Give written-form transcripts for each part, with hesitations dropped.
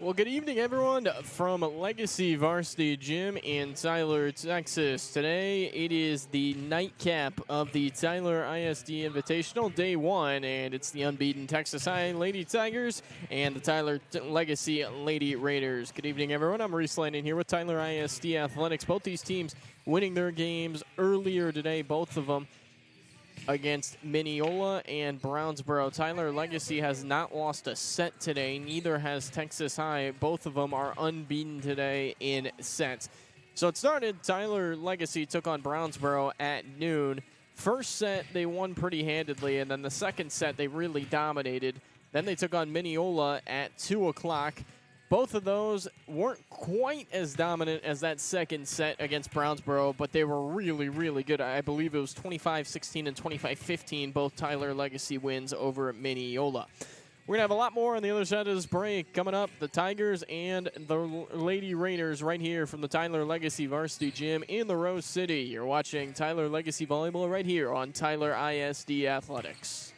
Well, good evening, everyone, from Legacy Varsity Gym in Tyler, Texas. Today, it is the nightcap of the Tyler ISD Invitational, Day 1, and it's the unbeaten Texas High Lady Tigers and the Tyler Legacy Lady Raiders. Good evening, everyone. I'm Reese Landon here with Tyler ISD Athletics. Both these teams winning their games earlier today, both of them against Mineola and Brownsboro. Tyler Legacy has not lost a set today. Neither has Texas High. Both of them are unbeaten today in sets. So it started, Tyler Legacy took on Brownsboro at noon. First set, they won pretty handedly, and then the second set, they really dominated. Then they took on Mineola at 2 o'clock. Both of those weren't quite as dominant as that second set against Brownsboro, but they were really, really good. I believe it was 25-16 and 25-15, both Tyler Legacy wins over Mineola. We're going to have a lot more on the other side of this break. Coming up, the Tigers and the Lady Raiders right here from the Tyler Legacy Varsity Gym in the Rose City. You're watching Tyler Legacy Volleyball right here on Tyler ISD Athletics.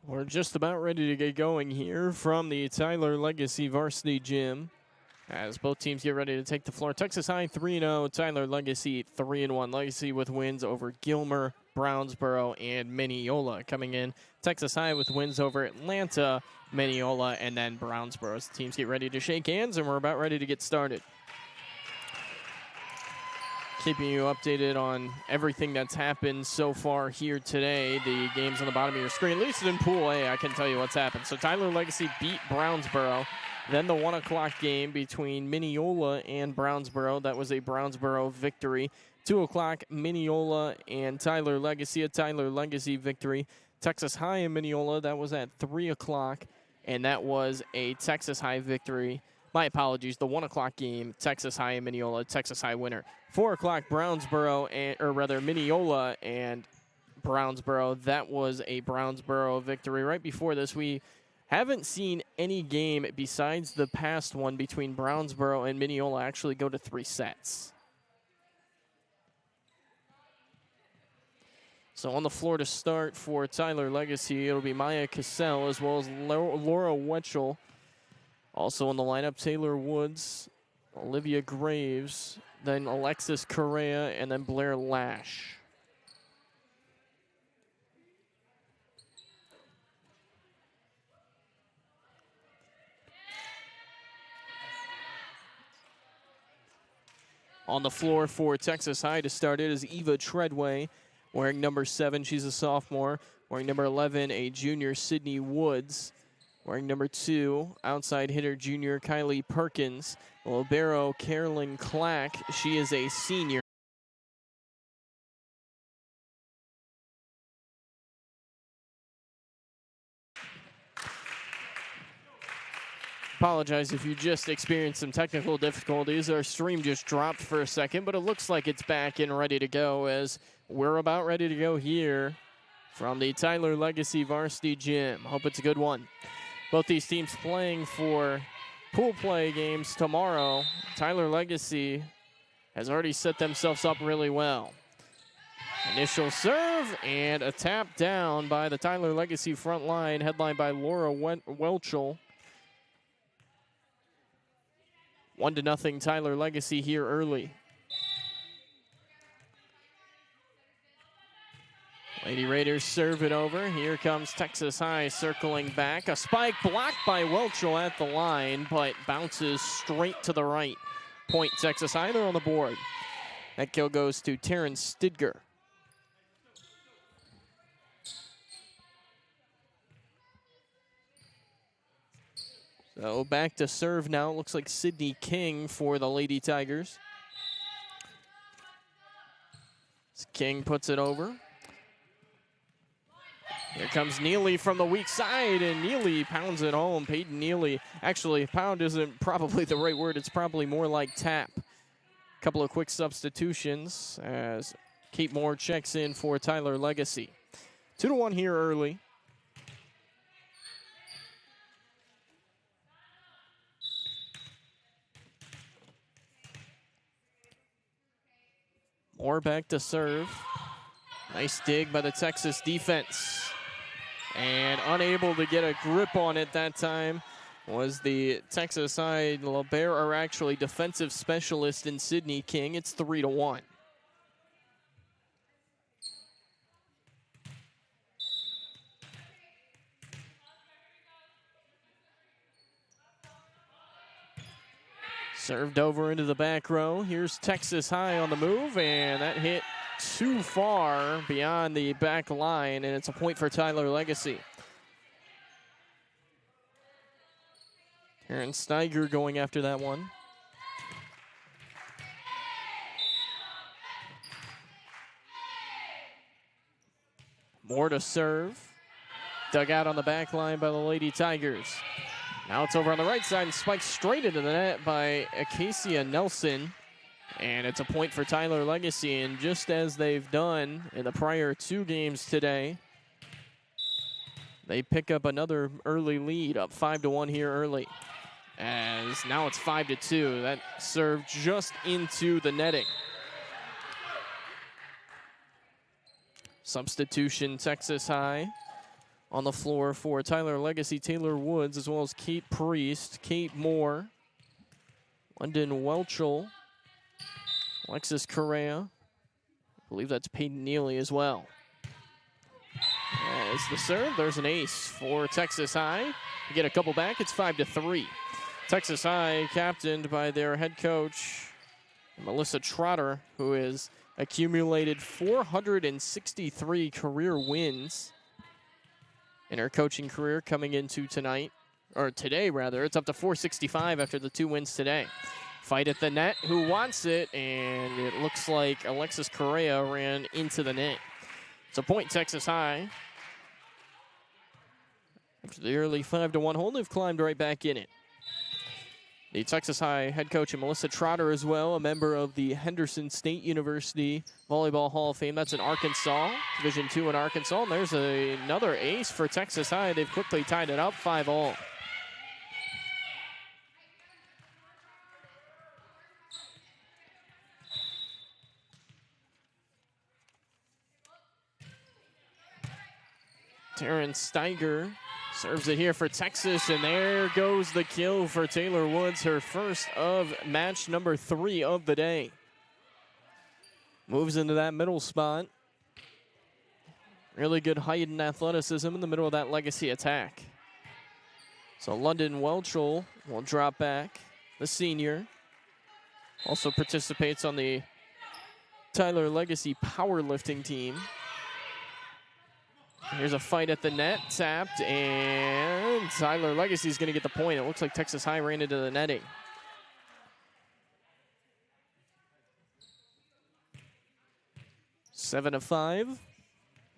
We're just about ready to get going here from the Tyler Legacy Varsity Gym as both teams get ready to take the floor. Texas High 3-0, Tyler Legacy 3-1. Legacy with wins over Gilmer, Brownsboro, and Mineola. Coming in, Texas High with wins over Atlanta, Mineola, and then Brownsboro. As the teams get ready to shake hands, and we're about ready to get started. Keeping you updated on everything that's happened so far here today. The games on the bottom of your screen. At least in Pool A, I can tell you what's happened. So Tyler Legacy beat Brownsboro. Then the 1 o'clock game between Mineola and Brownsboro. That was a Brownsboro victory. 2 o'clock, Mineola and Tyler Legacy. A Tyler Legacy victory. Texas High and Mineola. That was at 3 o'clock. And that was a Texas High victory. My apologies, the 1 o'clock game, Texas High and Mineola, Texas High winner. 4 o'clock, Mineola and Brownsboro. That was a Brownsboro victory. Right before this, we haven't seen any game besides the past one between Brownsboro and Mineola actually go to 3 sets. So on the floor to start for Tyler Legacy, it'll be Maya Cassell as well as Laura Wetchel Also in the lineup, Taylor Woods, Olivia Graves, then Alexis Correa, and then Blair Lash. On the floor for Texas High to start it is Eva Treadway, wearing number 7. She's a sophomore. Wearing number 11, a junior, Sydney Woods. Wearing number 2, outside hitter junior Kylie Perkins. Libero Carolyn Clack, she is a senior. Apologize if you just experienced some technical difficulties. Our stream just dropped for a second, but it looks like it's back and ready to go as we're about ready to go here from the Tyler Legacy Varsity Gym. Hope it's a good one. Both these teams playing for pool play games tomorrow. Tyler Legacy has already set themselves up really well. Initial serve and a tap down by the Tyler Legacy front line, headlined by Laura Welchel. 1-0 Tyler Legacy here early. Lady Raiders serve it over. Here comes Texas High circling back. A spike blocked by Welchel at the line, but bounces straight to the right. Point Texas High, they're on the board. That kill goes to Taryn Stidger. So back to serve now. It looks like Sydney King for the Lady Tigers. King puts it over. Here comes Neely from the weak side, and Neely pounds it home. Peyton Neely, actually, pound isn't probably the right word. It's probably more like tap. Couple of quick substitutions as Kate Moore checks in for Tyler Legacy. 2-1 here early. Moore back to serve. Nice dig by the Texas defense. And unable to get a grip on it that time was the Texas side. Libero, or actually defensive specialist in Sydney King. It's 3-1. Served over into the back row. Here's Texas High on the move, and that hit too far beyond the back line, and it's a point for Tyler Legacy. Aaron Steiger going after that one. More to serve. Dug out on the back line by the Lady Tigers. Now it's over on the right side and spiked straight into the net by Acacia Nelson. And it's a point for Tyler Legacy. And just as they've done in the prior 2 games today, they pick up another early lead, up 5-1 here early. As now it's 5-2. That served just into the netting. Substitution, Texas High. On the floor for Tyler Legacy, Taylor Woods, as well as Kate Priest, Kate Moore, London Welchel, Alexis Correa. I believe that's Peyton Neely as well. As the serve, there's an ace for Texas High. You get a couple back, it's 5-3. Texas High captained by their head coach, Melissa Trotter, who has accumulated 463 career wins in her coaching career coming into tonight, or today rather. It's up to 465 after the 2 wins today. Fight at the net, who wants it, and it looks like Alexis Correa ran into the net. It's a point Texas High. After the early 5-1 hold, they've climbed right back in it. The Texas High head coach, Melissa Trotter as well, a member of the Henderson State University Volleyball Hall of Fame. That's in Arkansas, Division II in Arkansas. And there's another ace for Texas High. They've quickly tied it up, 5-all. Taryn Steiger Serves it here for Texas, and there goes the kill for Taylor Woods, her first of match number 3 of the day. Moves into that middle spot. Really good height and athleticism in the middle of that Legacy attack. So London Welchel will drop back, the senior. Also participates on the Tyler Legacy powerlifting team. Here's a fight at the net, tapped, and Tyler Legacy is going to get the point. It looks like Texas High ran into the netting. Seven of 5.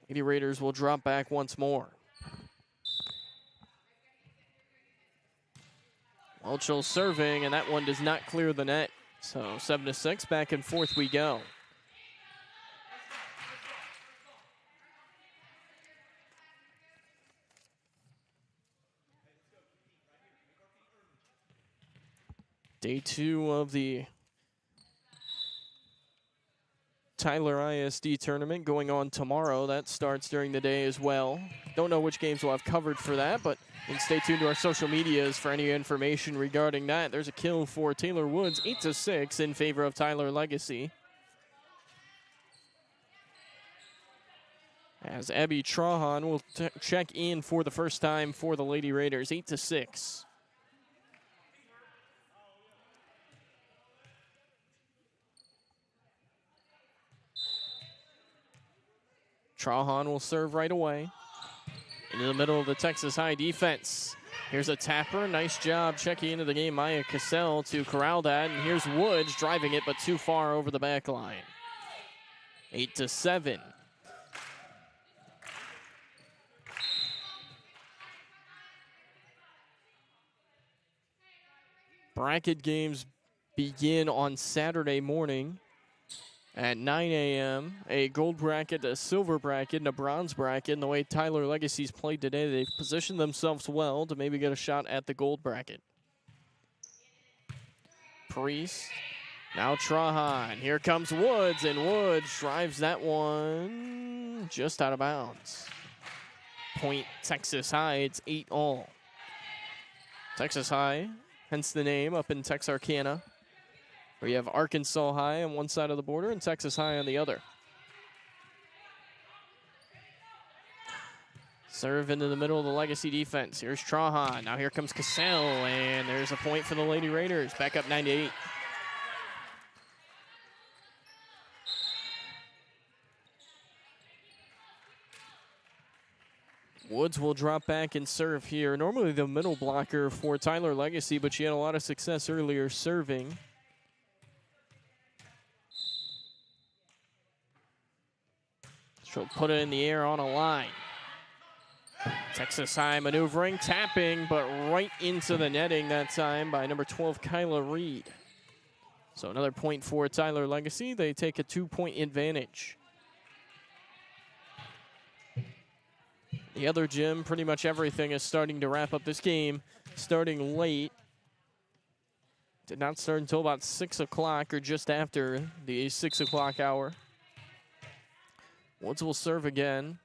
Lady Raiders will drop back once more. Welchel serving, and that one does not clear the net. So 7 to 6, back and forth we go. Day 2 of the Tyler ISD tournament going on tomorrow. That starts during the day as well. Don't know which games we'll have covered for that, but you can stay tuned to our social medias for any information regarding that. There's a kill for Taylor Woods, 8 to 6 in favor of Tyler Legacy. As Abby Trahan will check in for the first time for the Lady Raiders, 8 to 6. Trahan will serve right away. Into the middle of the Texas High defense. Here's a tapper. Nice job checking into the game. Maya Cassell to corral that. And here's Woods driving it, but too far over the back line. 8 to 7. Bracket games begin on Saturday morning at 9 a.m. A gold bracket, a silver bracket, and a bronze bracket. And the way Tyler Legacy's played today, they've positioned themselves well to maybe get a shot at the gold bracket. Priest, now Trahan. Here comes Woods, and Woods drives that one just out of bounds. Point Texas High, it's 8-all. Texas High, hence the name, up in Texarkana. We have Arkansas High on one side of the border and Texas High on the other. Serve into the middle of the Legacy defense. Here's Trahan. Now here comes Cassell, and there's a point for the Lady Raiders. Back up 9-8. Woods will drop back and serve here. Normally the middle blocker for Tyler Legacy, but she had a lot of success earlier serving. She'll put it in the air on a line. Texas High maneuvering, tapping, but right into the netting that time by number 12, Kyla Reed. So another point for Tyler Legacy. They take a 2-point advantage. The other gym, pretty much everything is starting to wrap up this game, starting late. Did not start until about 6 o'clock or just after the 6 o'clock hour. Woods will serve again.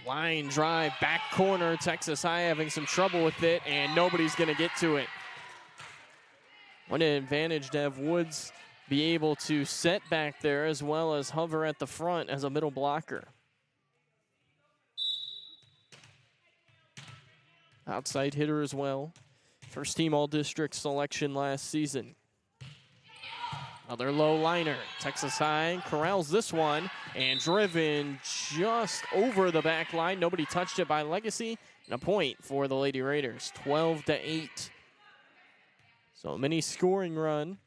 Line drive, back corner. Texas High having some trouble with it, and nobody's going to get to it. What an advantage to have Woods be able to set back there as well as hover at the front as a middle blocker. Outside hitter as well. First team All-District selection last season. Another low liner. Texas High corrals this one and driven just over the back line. Nobody touched it by Legacy. And a point for the Lady Raiders, 12-8. So a mini scoring run.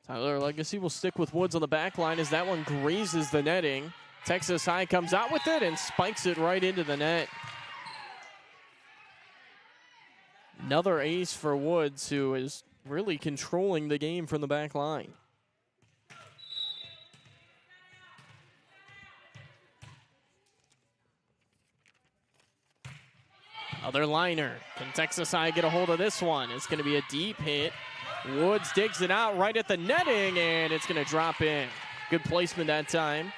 Tyler Legacy will stick with Woods on the back line as that one grazes the netting. Texas High comes out with it and spikes it right into the net. Another ace for Woods, who is really controlling the game from the back line. Other liner. Can Texas High get a hold of this one? It's going to be a deep hit. Woods digs it out right at the netting, and it's going to drop in. Good placement that time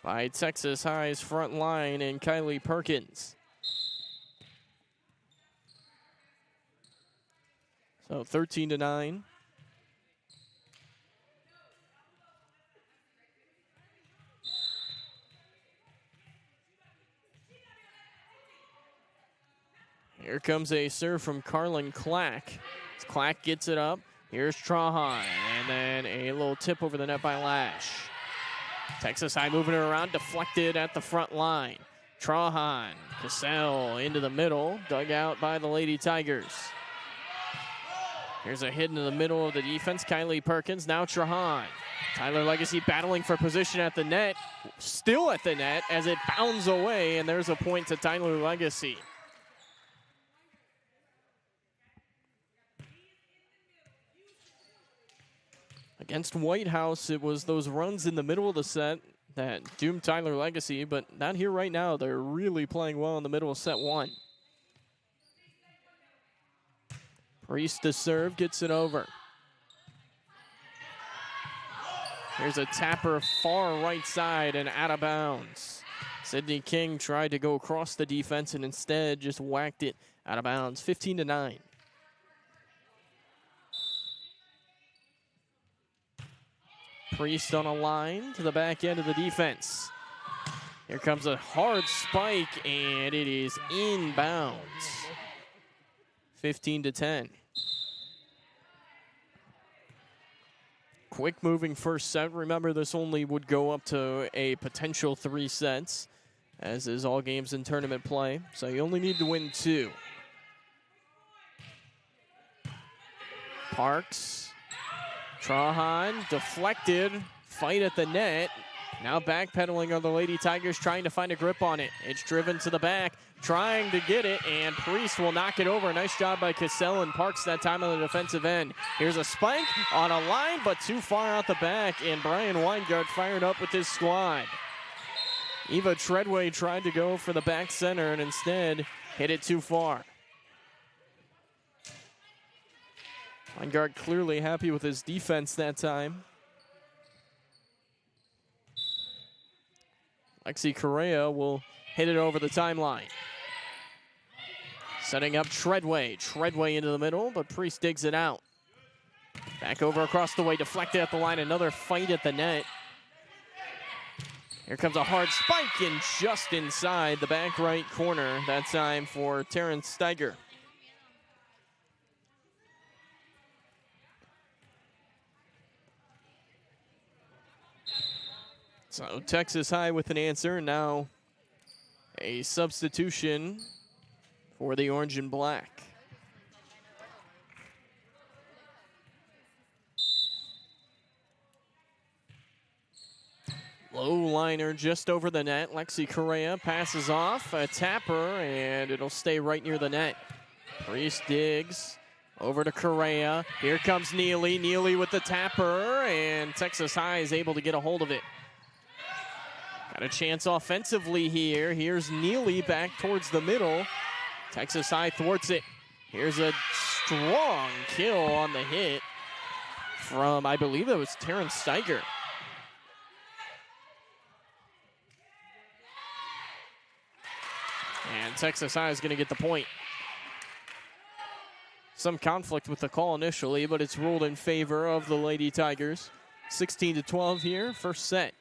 by Texas High's front line and Kylie Perkins. So 13-9. Here comes a serve from Carlin Clack. As Clack gets it up, here's Trahan, and then a little tip over the net by Lash. Texas High moving it around, deflected at the front line. Trahan, Cassell into the middle, dug out by the Lady Tigers. Here's a hit into the middle of the defense, Kylie Perkins, now Trahan. Tyler Legacy battling for position at the net, still at the net as it bounds away, and there's a point to Tyler Legacy. Against White House, it was those runs in the middle of the set that doomed Tyler Legacy, but not here right now. They're really playing well in the middle of set one. Priest to serve, gets it over. Here's a tapper far right side and out of bounds. Sydney King tried to go across the defense and instead just whacked it out of bounds, 15-9. Priest on a line to the back end of the defense. Here comes a hard spike, and it is inbounds. 15-10. Quick moving first set. Remember, this only would go up to a potential 3 sets, as is all games in tournament play. So you only need to win 2. Parks. Trahan deflected, fight at the net. Now backpedaling on the Lady Tigers, trying to find a grip on it. It's driven to the back, trying to get it, and Priest will knock it over. Nice job by Cassell and Parks that time on the defensive end. Here's a spike on a line, but too far out the back, and Brian Weingart fired up with his squad. Eva Treadway tried to go for the back center and instead hit it too far. Weingart clearly happy with his defense that time. Lexi Correa will hit it over the timeline. Setting up Treadway. Treadway into the middle, but Priest digs it out. Back over across the way, deflected at the line. Another fight at the net. Here comes a hard spike and just inside the back right corner. That time for Terrence Steiger. So Texas High with an answer, and now a substitution for the orange and black. Low liner just over the net. Lexi Correa passes off, a tapper, and it'll stay right near the net. Priest digs over to Correa. Here comes Neely. Neely with the tapper, and Texas High is able to get a hold of it. Got a chance offensively here. Here's Neely back towards the middle. Texas High thwarts it. Here's a strong kill on the hit from, I believe that was Terrence Steiger. And Texas High is going to get the point. Some conflict with the call initially, but it's ruled in favor of the Lady Tigers. 16-12 here, first set.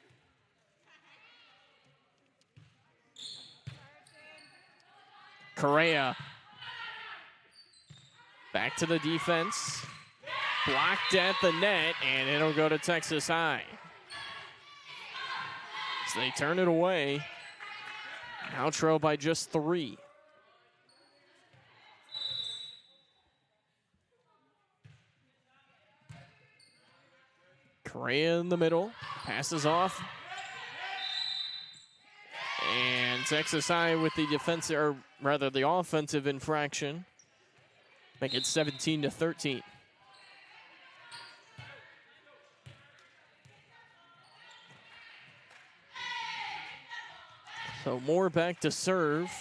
Correa. Back to the defense. Blocked at the net, and it'll go to Texas High. So they turn it away. Now trail by just 3. Correa in the middle. Passes off. And Texas High with the defensive, or rather the offensive infraction. Make it 17-13. So Moore back to serve.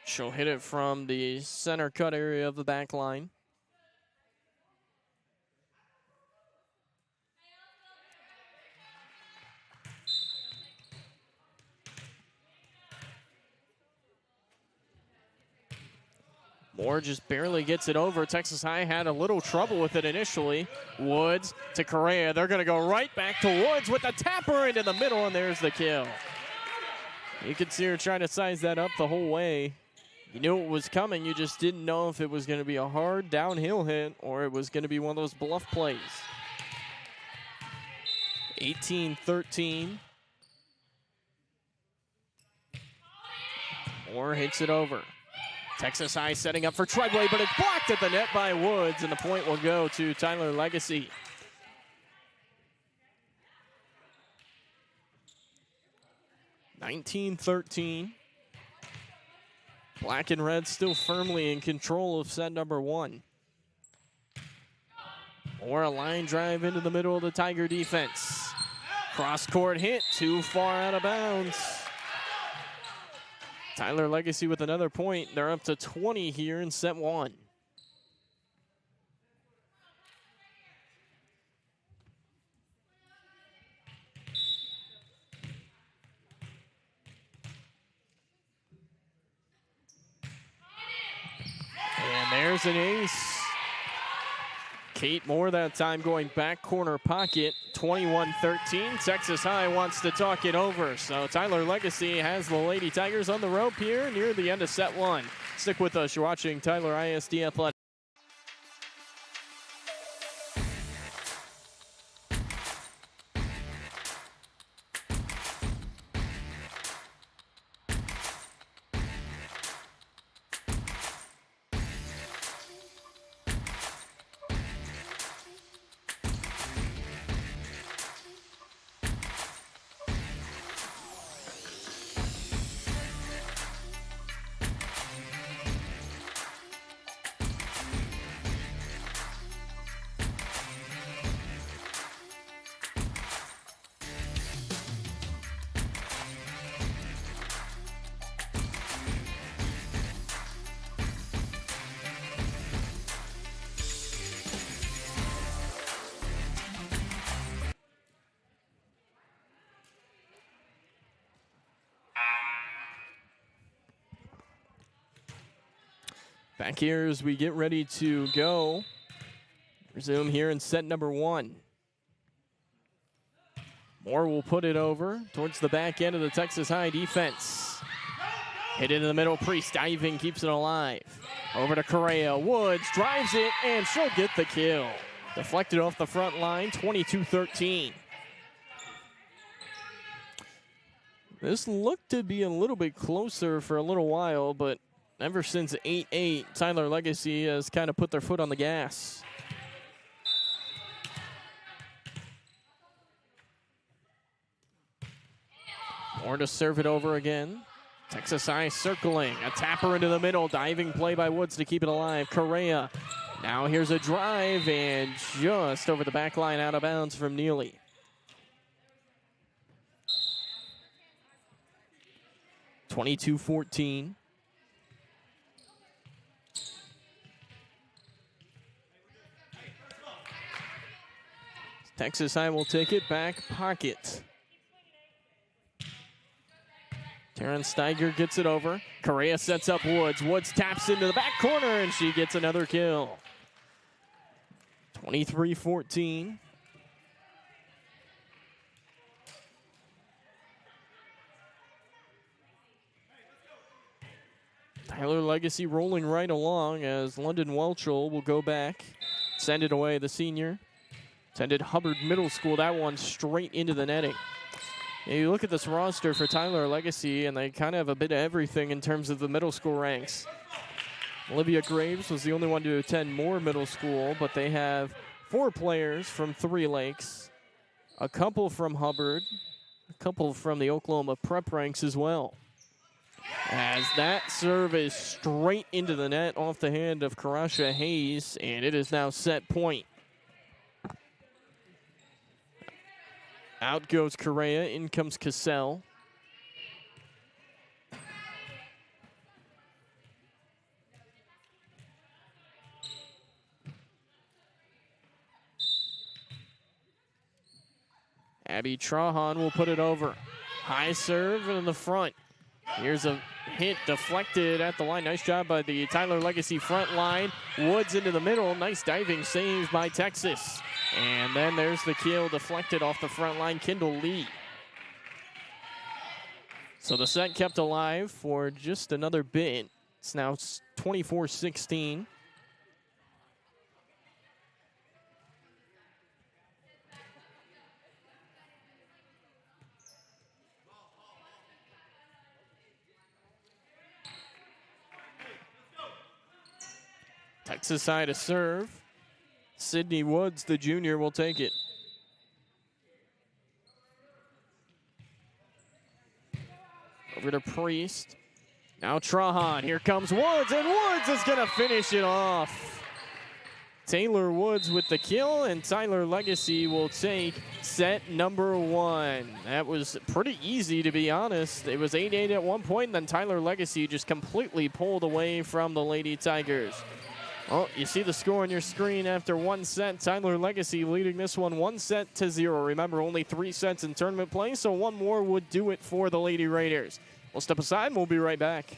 She'll hit it from the center cut area of the back line. Moore just barely gets it over. Texas High had a little trouble with it initially. Woods to Correa. They're going to go right back to Woods with the tapper into the middle, and there's the kill. You could see her trying to size that up the whole way. You knew it was coming. You just didn't know if it was going to be a hard downhill hit or it was going to be one of those bluff plays. 18-13. Moore hits it over. Texas High setting up for Treadway, but it's blocked at the net by Woods, and the point will go to Tyler Legacy. (19-13). Black and red still firmly in control of set number one. Or a line drive into the middle of the Tiger defense. Cross-court hit, too far out of bounds. Tyler Legacy with another point. They're up to 20 here in set one. And there's an ace. Kate Moore that time going back corner pocket. 21-13. Texas High wants to talk it over. So Tyler Legacy has the Lady Tigers on the rope here near the end of set one. Stick with us. You're watching Tyler ISD Athletics. Back here as we get ready to go. Resume here in set number one. Moore will put it over towards the back end of the Texas High defense. Hit into the middle. Priest diving, keeps it alive. Over to Correa. Woods drives it, and she'll get the kill. Deflected off the front line, 22-13. This looked to be a little bit closer for a little while, but ever since 8-8, Tyler Legacy has kind of put their foot on the gas. Moore to serve it over again. Texas High circling. A tapper into the middle. Diving play by Woods to keep it alive. Correa. Now here's a drive, and just over the back line, out of bounds from Neely. (22-14). Texas High will take it back pocket. Taryn Steiger gets it over. Correa sets up Woods. Woods taps into the back corner, and she gets another kill. 23-14. Tyler Legacy rolling right along as London Welchel will go back, send it away, the senior. Attended Hubbard Middle School, that one straight into the netting. And you look at this roster for Tyler Legacy, and they kind of have a bit of everything in terms of the middle school ranks. Olivia Graves was the only one to attend Moore Middle School, but they have 4 players from Three Lakes, a couple from Hubbard, a couple from the Oklahoma prep ranks as well. As that serve is straight into the net off the hand of Karasha Hayes, and it is now set point. Out goes Correa, in comes Cassell. Abby Trahan will put it over. High serve in the front. Here's a hit deflected at the line. Nice job by the Tyler Legacy front line. Woods into the middle. Nice diving save by Texas. And then there's the kill deflected off the front line. Kendall Lee. So the set kept alive for just another bit. It's now 24-16. Texas side to serve. Sydney Woods, the junior, will take it. Over to Priest. Now Trahan. Here comes Woods, and Woods is going to finish it off. Taylor Woods with the kill, and Tyler Legacy will take set number 1. That was pretty easy, to be honest. It was 8-8 at one point, and then Tyler Legacy just completely pulled away from the Lady Tigers. Well, you see the score on your screen after one set. Tyler Legacy leading this one 1-0. Remember, only 3 sets in tournament play, so one more would do it for the Lady Raiders. We'll step aside and we'll be right back.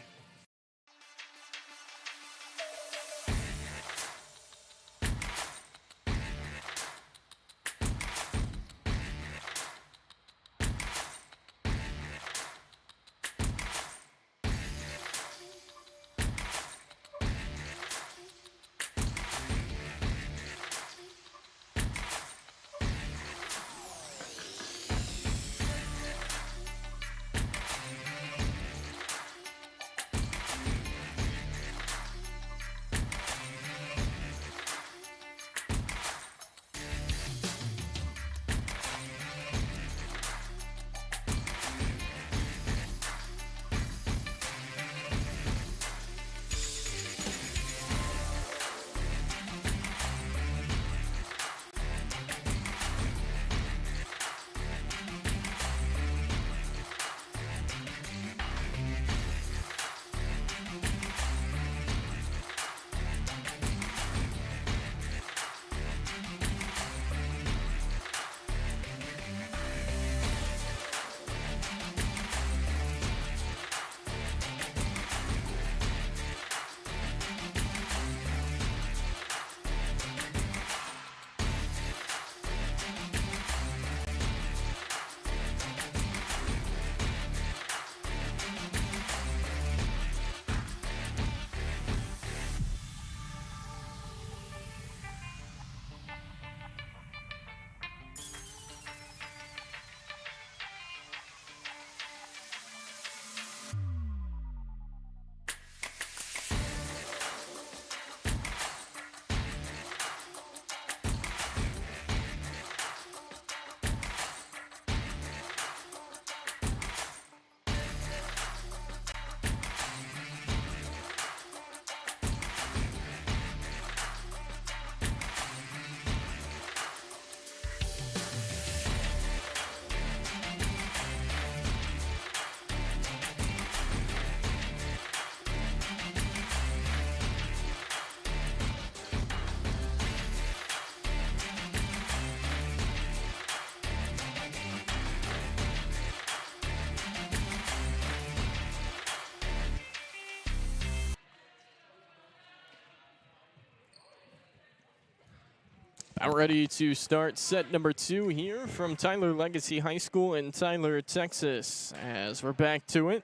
I'm ready to start set number 2 here from Tyler Legacy High School in Tyler, Texas, as we're back to it.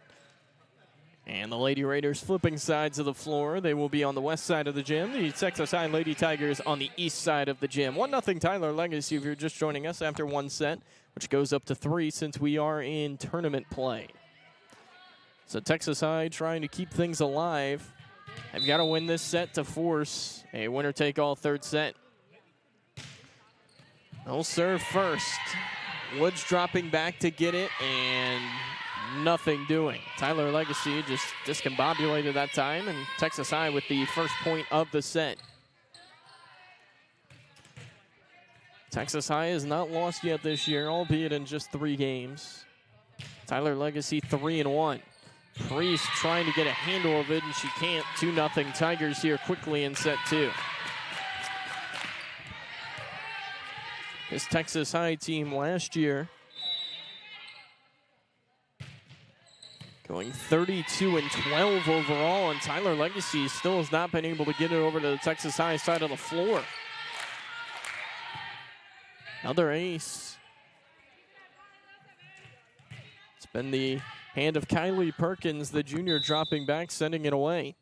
And the Lady Raiders flipping sides of the floor. They will be on the west side of the gym. The Texas High Lady Tigers on the east side of the gym. 1-0 Tyler Legacy if you're just joining us after one set, which goes up to 3 since we are in tournament play. So Texas High trying to keep things alive. They've got to win this set to force a winner-take-all third set. They'll serve first. Woods dropping back to get it, and nothing doing. Tyler Legacy just discombobulated that time, and Texas High with the first point of the set. Texas High has not lost yet this year, albeit in just 3 games. Tyler Legacy 3-1. Priest trying to get a handle of it, and she can't. 2-0 Tigers here quickly in set 2. This Texas High team last year Going 32-12 overall, and Tyler Legacy still has not been able to get it over to the Texas High side of the floor. Another ace. It's been the hand of Kylie Perkins, the junior, dropping back, sending it away.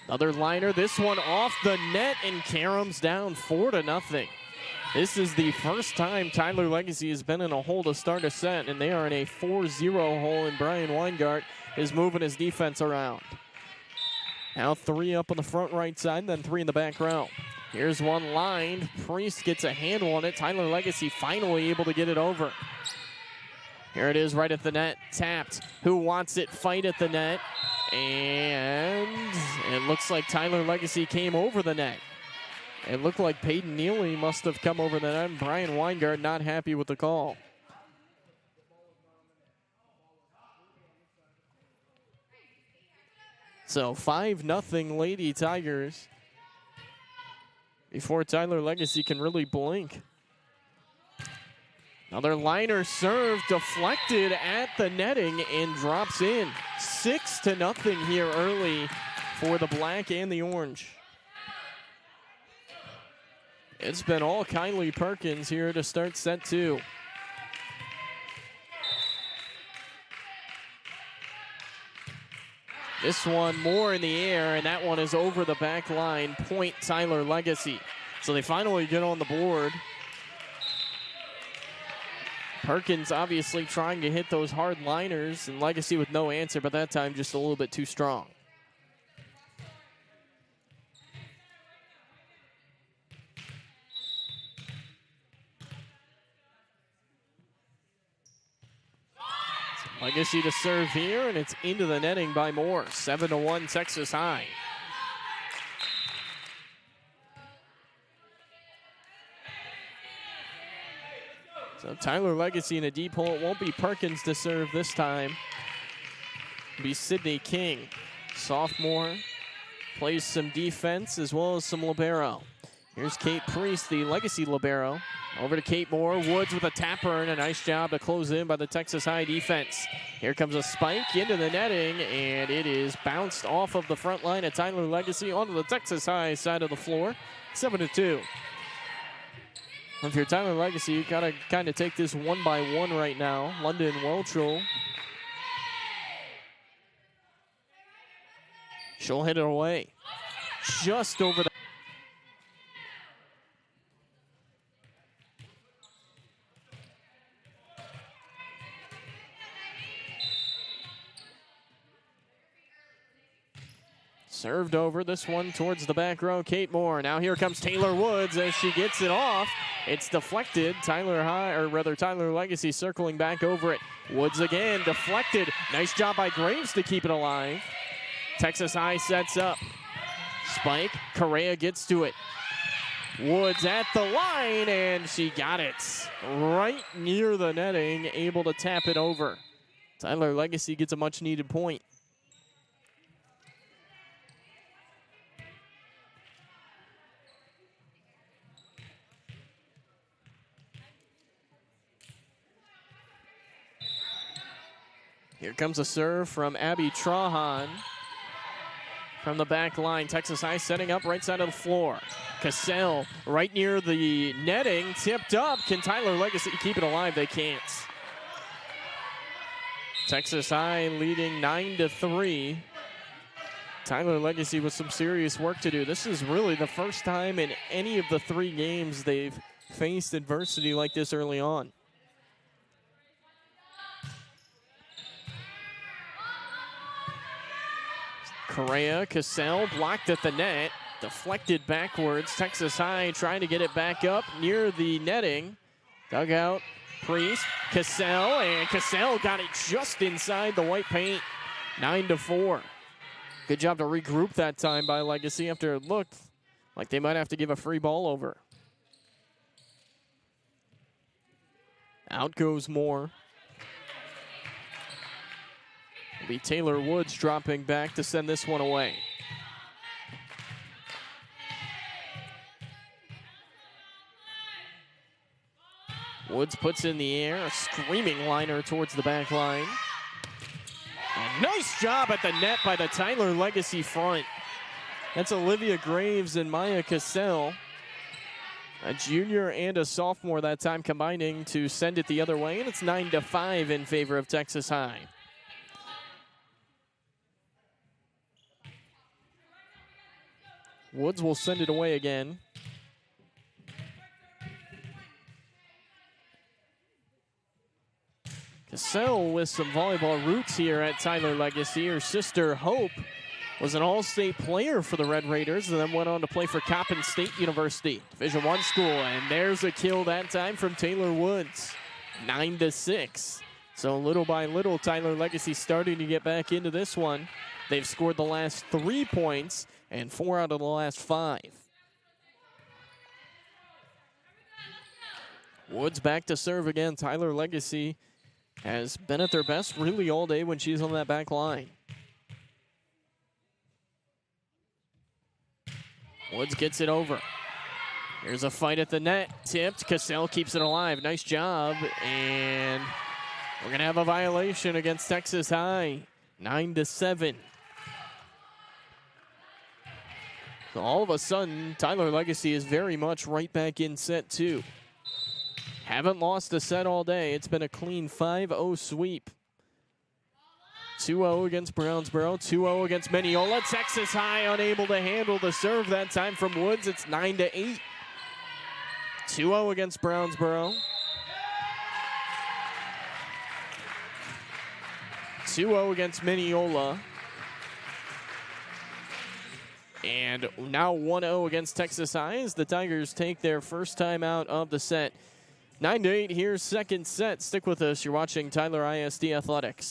Another liner, this one off the net, and Karams down 4-0. This is the first time Tyler Legacy has been in a hole to start a set, and they are in a 4-0 hole, and Brian Weingart is moving his defense around. Now 3 up on the front right side, then 3 in the back row. Here's one lined. Priest gets a handle on it. Tyler Legacy finally able to get it over. Here it is right at the net. Tapped. Who wants it? Fight at the net. And it looks like Tyler Legacy came over the net. It looked like Peyton Neely must have come over the net. Brian Weingart not happy with the call. So 5-0 Lady Tigers before Tyler Legacy can really blink. Another liner serve deflected at the netting and drops in. 6-0 here early for the black and the orange. It's been all Kylie Perkins here to start set 2. This one more in the air, and that one is over the back line. Point Tyler Legacy. So they finally get on the board. Perkins obviously trying to hit those hard liners, and Legacy with no answer, but that time just a little bit too strong. Legacy to serve here, and it's into the netting by Moore. 7-1 Texas High. So Tyler Legacy in a deep hole. It won't be Perkins to serve this time. It'll be Sydney King, sophomore. Plays some defense as well as some libero. Here's Kate Priest, the Legacy libero. Over to Kate Moore. Woods with a tapper, and a nice job to close in by the Texas High defense. Here comes a spike into the netting, and it is bounced off of the front line of Tyler Legacy onto the Texas High side of the floor. 7-2. If you're Tyler Legacy, you gotta kind of take this one by one right now. London Welchel. She'll hit it away. Just over the served over, this one towards the back row, Kate Moore. Now here comes Taylor Woods as she gets it off. It's deflected. Tyler Legacy circling back over it. Woods again, deflected. Nice job by Graves to keep it alive. Texas High sets up. Spike, Correa gets to it. Woods at the line, and she got it. Right near the netting, able to tap it over. Tyler Legacy gets a much needed point. Here comes a serve from Abby Trahan from the back line. Texas High setting up right side of the floor. Cassell right near the netting, tipped up. Can Tyler Legacy keep it alive? They can't. Texas High leading 9-3. Tyler Legacy with some serious work to do. This is really the first time in any of the 3 games they've faced adversity like this early on. Correa, Cassell blocked at the net, deflected backwards. Texas High trying to get it back up near the netting. Dugout, Priest, Cassell, and Cassell got it just inside the white paint. 9-4. Good job to regroup that time by Legacy after it looked like they might have to give a free ball over. Out goes Moore. It'll be Taylor Woods dropping back to send this one away. Woods puts in the air, a screaming liner towards the back line. Nice job at the net by the Tyler Legacy front. That's Olivia Graves and Maya Cassell. A junior and a sophomore that time combining to send it the other way, and it's 9-5 in favor of Texas High. Woods will send it away again. Cassell with some volleyball roots here at Tyler Legacy. Her sister, Hope, was an all-state player for the Red Raiders and then went on to play for Coppin State University, Division I school. And there's a kill that time from Taylor Woods, 9-6. So little by little, Tyler Legacy starting to get back into this one. They've scored the last 3 points and 4 out of the last 5. Woods back to serve again. Tyler Legacy has been at their best really all day when she's on that back line. Woods gets it over. Here's a fight at the net. Tipped. Cassell keeps it alive. Nice job. And we're going to have a violation against Texas High. 9-7. So all of a sudden, Tyler Legacy is very much right back in set 2. Haven't lost a set all day. It's been a clean 5-0 sweep. 2-0 against Brownsboro, 2-0 against Mineola. Texas High unable to handle the serve that time from Woods. It's 9-8. 2-0 against Brownsboro. 2-0 against Mineola. And now 1-0 against Texas High as the Tigers take their first time out of the set. 9-8, here's second set. Stick with us. You're watching Tyler ISD Athletics.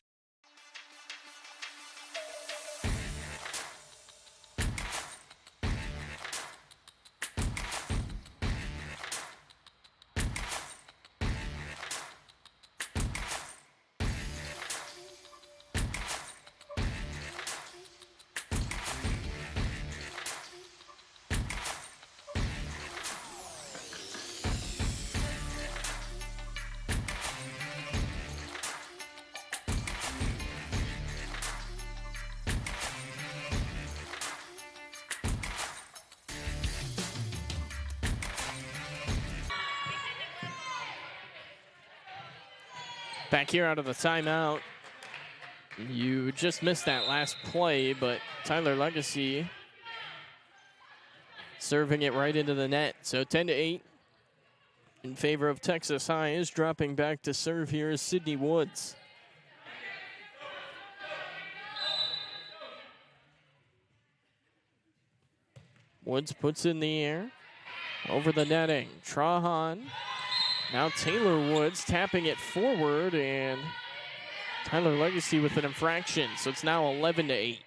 Back here out of the timeout. You just missed that last play, but Tyler Legacy serving it right into the net. So 10-8 in favor of Texas High. Is dropping back to serve here is Sydney Woods. Woods puts in the air. Over the netting. Trahan. Now Taylor Woods tapping it forward, and Tyler Legacy with an infraction. So it's now 11-8.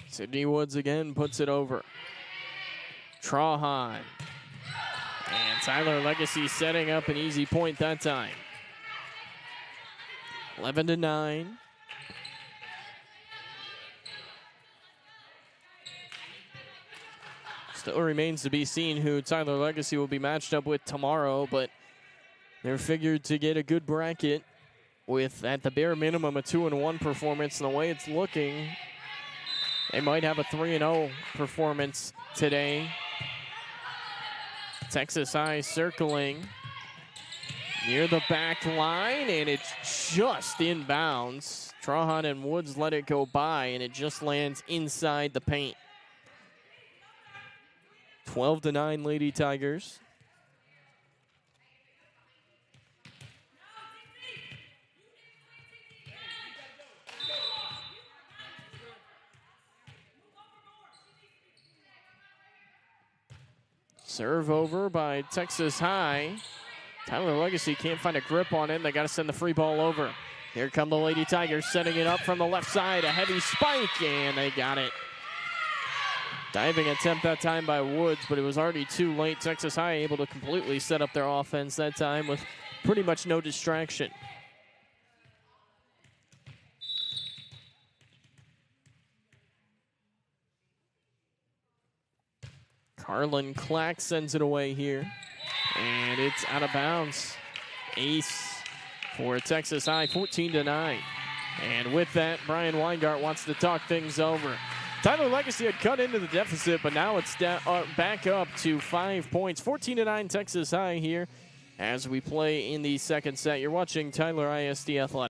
Sydney Woods again puts it over. Trahan. And Tyler Legacy setting up an easy point that time. 11-9. Still remains to be seen who Tyler Legacy will be matched up with tomorrow, but they're figured to get a good bracket with, at the bare minimum, a 2-1 performance. And the way it's looking, they might have a 3-0 performance today. Texas High circling near the back line, and it's just inbounds. Trahan and Woods let it go by, and it just lands inside the paint. 12-9 Lady Tigers. Serve over by Texas High. Tyler Legacy can't find a grip on it. They got to send the free ball over. Here come the Lady Tigers setting it up from the left side. A heavy spike, and they got it. Diving attempt that time by Woods, but it was already too late. Texas High able to completely set up their offense that time with pretty much no distraction. Carlin Clack sends it away here. And it's out of bounds. Ace for Texas High, 14-9. And with that, Brian Weingart wants to talk things over. Tyler Legacy had cut into the deficit, but now it's back up to 5 points. 14-9 Texas High here as we play in the second set. You're watching Tyler ISD Athletics.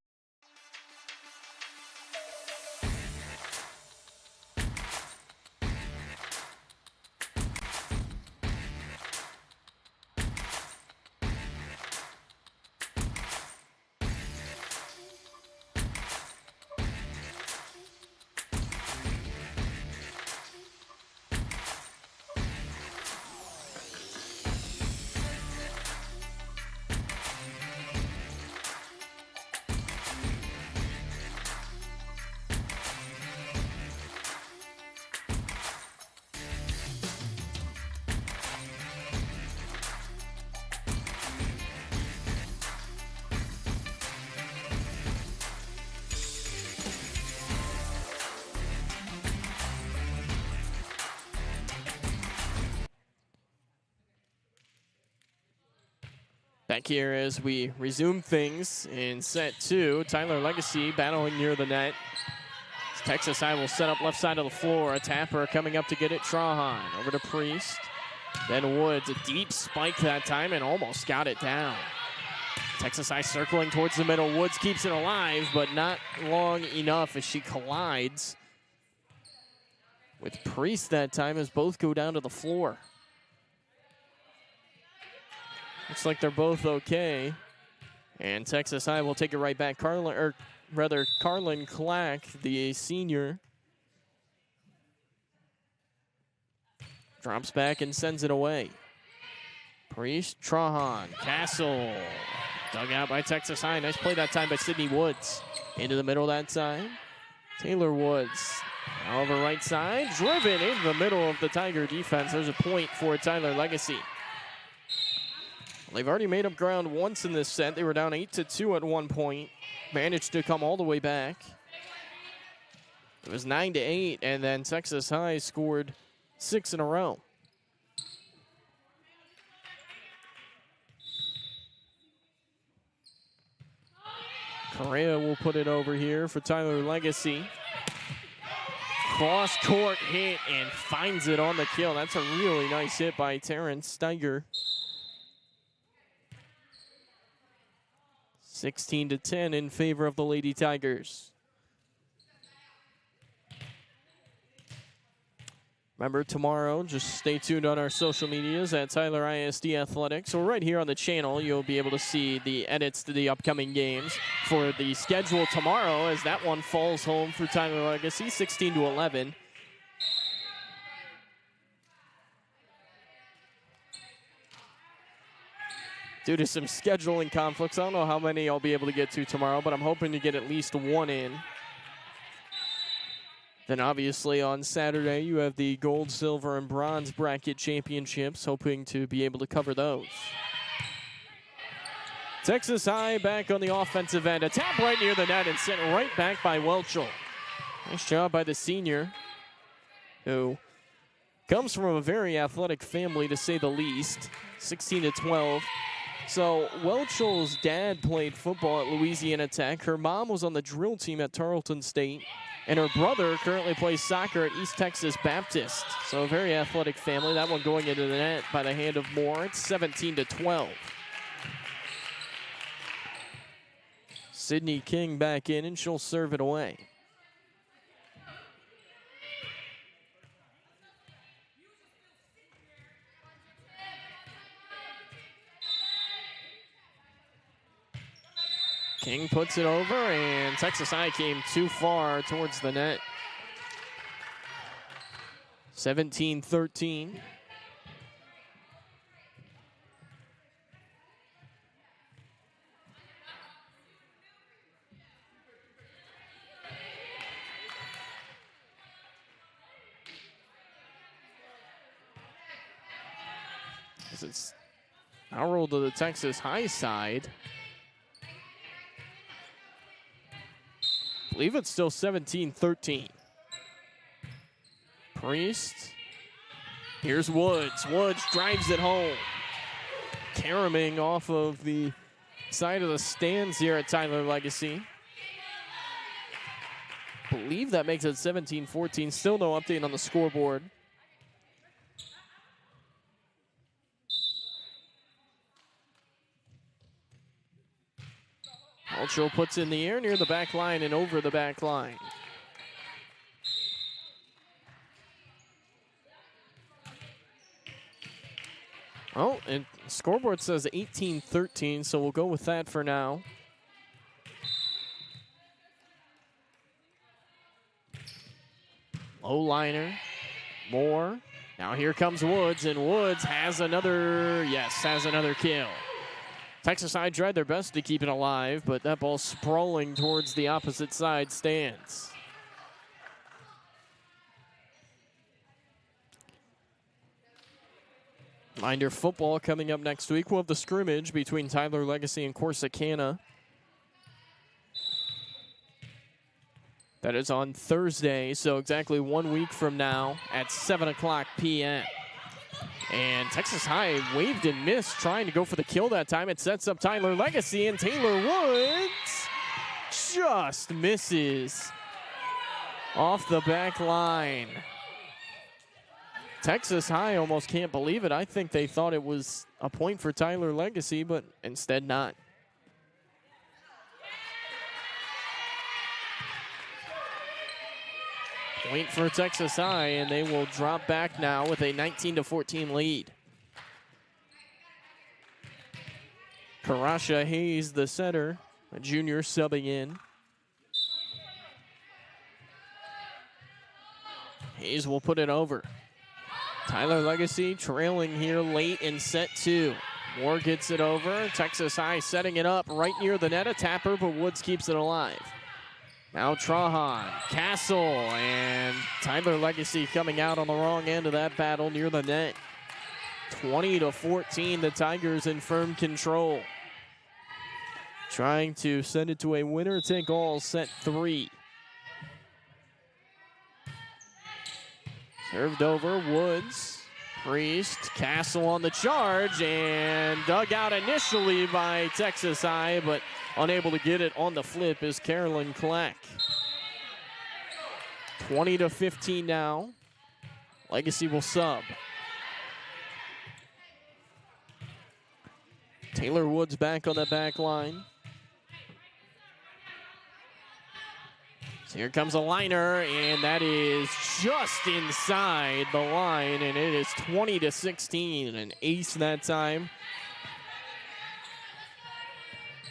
Back here as we resume things in set two. Tyler Legacy battling near the net. Texas High will set up left side of the floor. A tapper coming up to get it. Trahan over to Priest. Then Woods, a deep spike that time and almost got it down. Texas High circling towards the middle. Woods keeps it alive, but not long enough as she collides with Priest that time as both go down to the floor. Looks like they're both okay. And Texas High will take it right back. Carlin Clack, the senior, drops back and sends it away. Priest, Trahan, Castle. Dug out by Texas High. Nice play that time by Sydney Woods. Into the middle that time. Taylor Woods. Now over right side. Driven into the middle of the Tiger defense. There's a point for Tyler Legacy. They've already made up ground once in this set. They were down 8-2 at one point. Managed to come all the way back. It was 9-8, and then Texas High scored 6 in a row. Correa will put it over here for Tyler Legacy. Cross-court hit and finds it on the kill. That's a really nice hit by Terrence Steiger. 16-10 in favor of the Lady Tigers. Remember, tomorrow, just stay tuned on our social medias at Tyler ISD Athletics, or right here on the channel, you'll be able to see the edits to the upcoming games for the schedule tomorrow, as that one falls home for Tyler Legacy, 16-11. Due to some scheduling conflicts, I don't know how many I'll be able to get to tomorrow, but I'm hoping to get at least one in. Then obviously on Saturday, you have the gold, silver, and bronze bracket championships, hoping to be able to cover those. Texas High back on the offensive end. A tap right near the net and sent right back by Welchel. Nice job by the senior, who comes from a very athletic family, to say the least. 16-12. So Welchel's dad played football at Louisiana Tech. Her mom was on the drill team at Tarleton State. And her brother currently plays soccer at East Texas Baptist. So a very athletic family. That one going into the net by the hand of Moore. It's 17-12. Sydney King back in, and she'll serve it away. King puts it over, and Texas High came too far towards the net. 17-13. As it's now rolled to the Texas High side. I believe it's still 17-13. Priest Here's Woods. Woods drives it home. Caraming off of the side of the stands here at Tyler Legacy. I believe that makes it 17-14. Still no update on the scoreboard. Ultra puts in the air near the back line and over the back line. Oh, and scoreboard says 18-13, so we'll go with that for now. Low liner, Moore. Now here comes Woods, and Woods has another kill. Texas High tried their best to keep it alive, but that ball sprawling towards the opposite side stands. Reminder, football coming up next week. We'll have the scrimmage between Tyler Legacy and Corsicana. That is on Thursday, so exactly 1 week from now at 7 o'clock p.m. And Texas High waved and missed, trying to go for the kill that time. It sets up Tyler Legacy, and Taylor Woods just misses off the back line. Texas High almost can't believe it. I think they thought it was a point for Tyler Legacy, but instead not. Point for Texas High, and they will drop back now with a 19-14 lead. Karasha Hayes, the setter, a junior, subbing in. Hayes will put it over. Tyler Legacy trailing here late in set 2. Moore gets it over. Texas High setting it up right near the net. A tapper, but Woods keeps it alive. Now Trahan, Castle, and Tyler Legacy coming out on the wrong end of that battle near the net. 20-14, the Tigers in firm control. Trying to send it to a winner-take-all set 3. Served over, Woods, Priest, Castle on the charge, and dug out initially by Texas High, but unable to get it on the flip is Carolyn Clack. 20-15 now. Legacy will sub. Taylor Woods back on the back line. So here comes a liner, and that is just inside the line, and it is 20-16, an ace that time.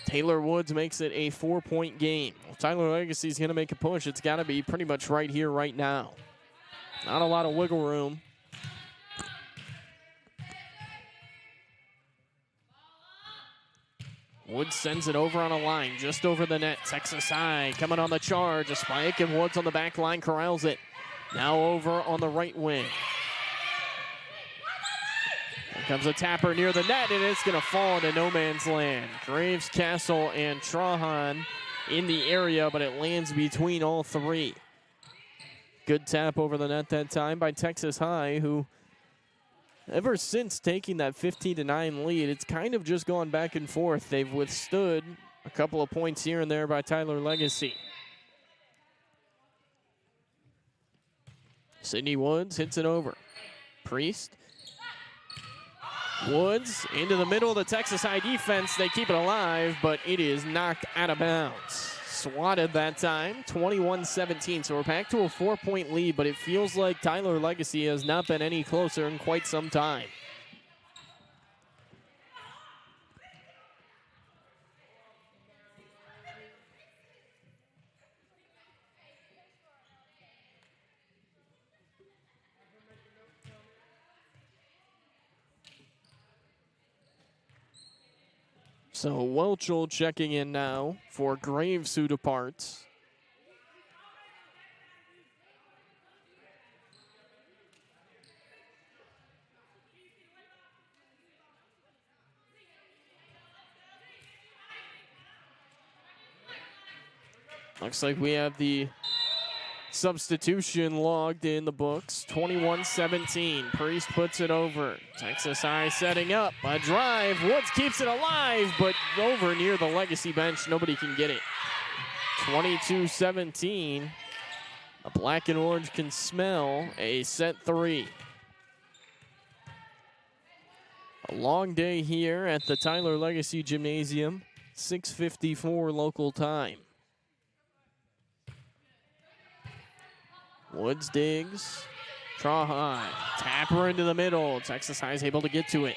Taylor Woods makes it a 4-point game. If Tyler Legacy is going to make a push, it's got to be pretty much right here, right now. Not a lot of wiggle room. Woods sends it over on a line, just over the net. Texas High coming on the charge. A spike, and Woods on the back line corrals it. Now over on the right wing. Here comes a tapper near the net, and it's going to fall into no man's land. Graves, Castle, and Trahan in the area, but it lands between all three. Good tap over the net that time by Texas High, who ever since taking that 15-9 lead, it's kind of just gone back and forth. They've withstood a couple of points here and there by Tyler Legacy. Sydney Woods hits it over. Priest. Woods into the middle of the Texas High defense. They keep it alive, but it is knocked out of bounds. Swatted that time, 21-17. So we're back to a 4-point lead, but it feels like Tyler Legacy has not been any closer in quite some time. So Welchel checking in now for Graves, who departs. Looks like we have the substitution logged in the books. 21-17. Priest puts it over. Texas High setting up a drive. Woods keeps it alive, but over near the Legacy bench. Nobody can get it. 22-17. The black and orange can smell a set 3. A long day here at the Tyler Legacy Gymnasium. 6:54 local time. Woods digs. Draw high. Tapper into the middle. Texas High is able to get to it.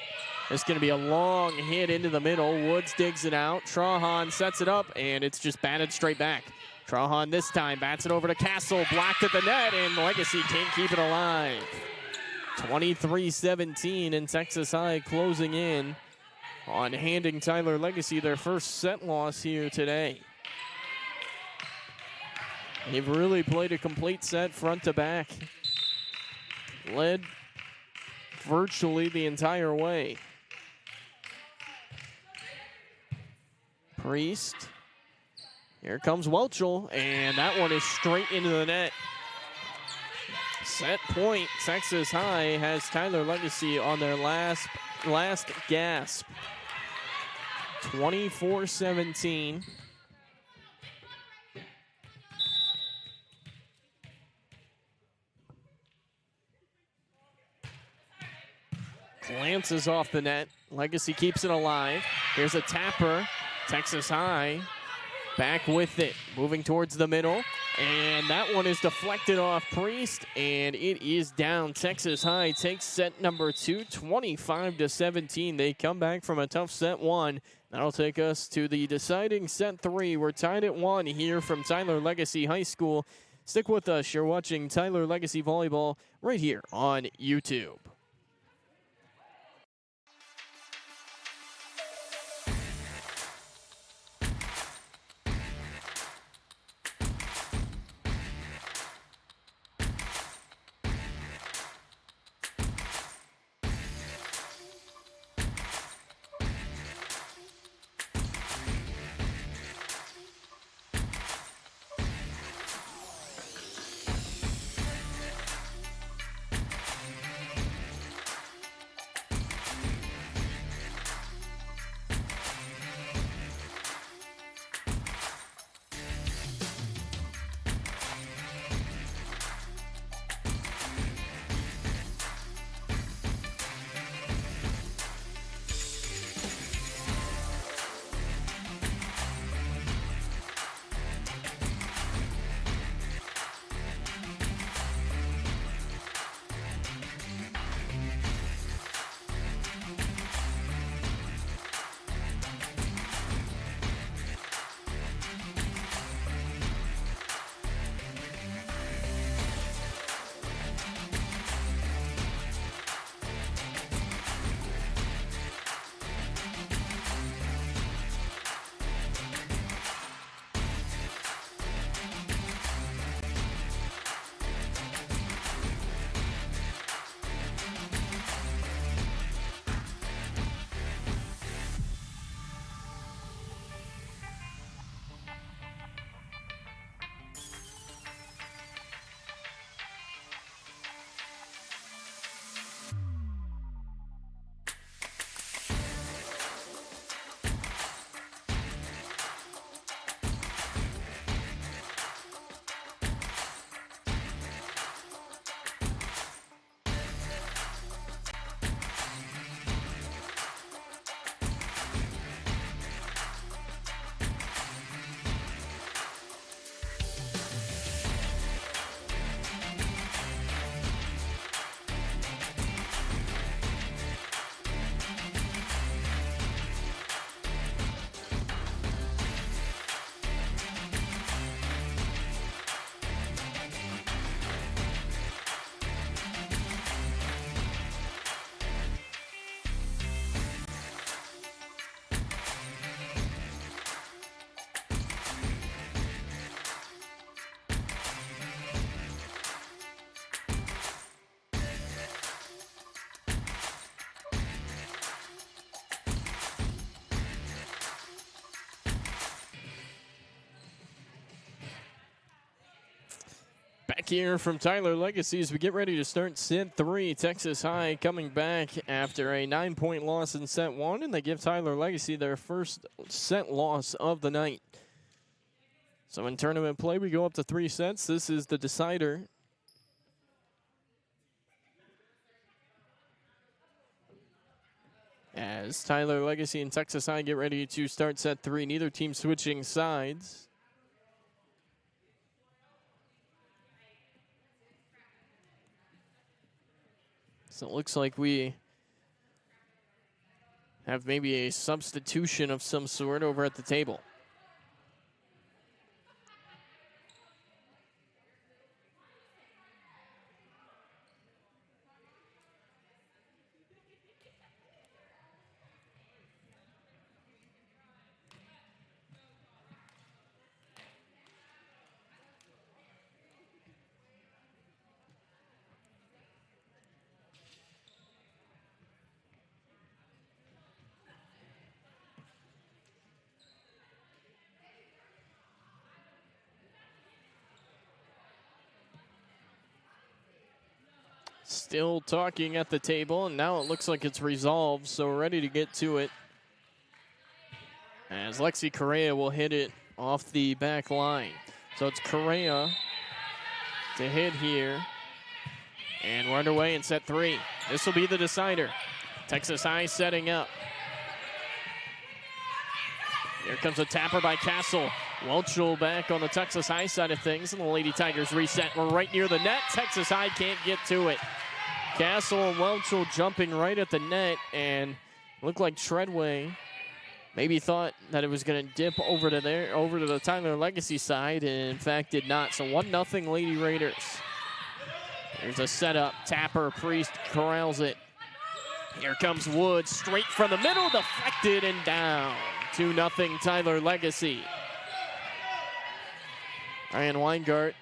It's going to be a long hit into the middle. Woods digs it out. Trahan sets it up, and it's just batted straight back. Trahan this time bats it over to Castle. Blocked at the net, and Legacy can't keep it alive. 23-17, and Texas High closing in on handing Tyler Legacy their first set loss here today. They've really played a complete set front to back. Led virtually the entire way. Priest. Here comes Welchel, and that one is straight into the net. Set point. Texas High has Tyler Legacy on their last gasp. 24-17. Glances off the net. Legacy keeps it alive. Here's a tapper. Texas High back with it. Moving towards the middle. And that one is deflected off Priest. And it is down. Texas High takes set number 2, 25-17. They come back from a tough set 1. That'll take us to the deciding set 3. We're tied at 1 here from Tyler Legacy High School. Stick with us. You're watching Tyler Legacy Volleyball right here on YouTube. Back here from Tyler Legacy as we get ready to start set 3. Texas High coming back after a 9-point loss in set 1, and they give Tyler Legacy their first set loss of the night. So in tournament play, we go up to 3 sets. This is the decider. As Tyler Legacy and Texas High get ready to start set 3, neither team switching sides. So it looks like we have maybe a substitution of some sort over at the table. Still talking at the table, and now it looks like it's resolved, so we're ready to get to it. As Lexi Correa will hit it off the back line. So it's Correa to hit here. And we're underway in set 3. This will be the decider. Texas High setting up. Here comes a tapper by Castle. Welchel back on the Texas High side of things, and the Lady Tigers reset. We're right near the net. Texas High can't get to it. Castle and Welchel jumping right at the net, and looked like Treadway maybe thought that it was going to dip over to the Tyler Legacy side, and in fact did not. So 1-0 Lady Raiders. There's a setup. Tapper, Priest corrals it. Here comes Woods, straight from the middle, deflected and down. 2-0 Tyler Legacy. Ryan Weingart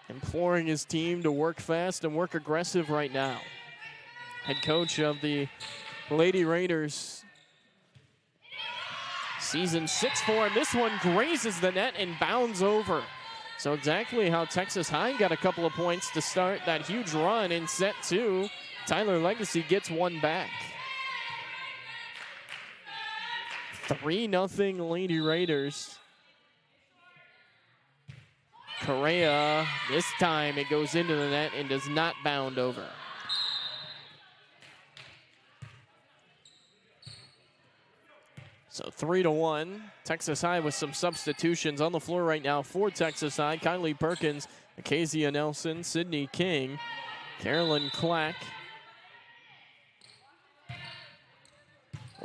imploring his team to work fast and work aggressive right now. Head coach of the Lady Raiders. Season 6-4, and this one grazes the net and bounds over. So exactly how Texas High got a couple of points to start that huge run in set 2. Tyler Legacy gets one back. 3-0 Lady Raiders. Correa, this time it goes into the net and does not bound over. So 3-1. Texas High with some substitutions on the floor right now for Texas High. Kylie Perkins, Acacia Nelson, Sydney King, Carolyn Clack,